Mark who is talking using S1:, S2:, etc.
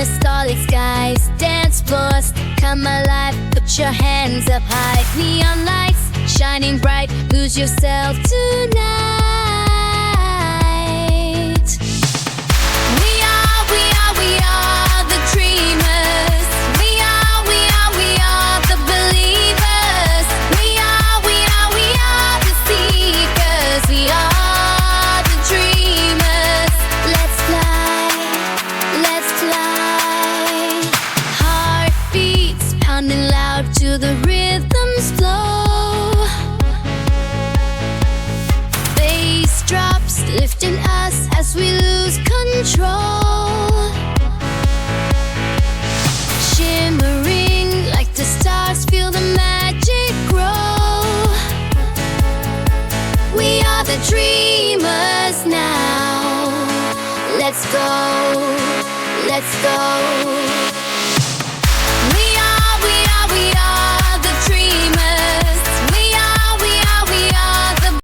S1: the starlit skies, dance floors come alive. Put your hands up high. Neon lights shining bright. Lose yourself tonight. We are the dreamers. We are the believers. We are the seekers. We are the dreamers. Let's fly, let's fly. Heartbeats pounding loud to the rhythm's flow. Bass drops lifting us as we lose control. Shimmering like the stars, feel the magic grow. We are the dreamers now. Let's go, let's go.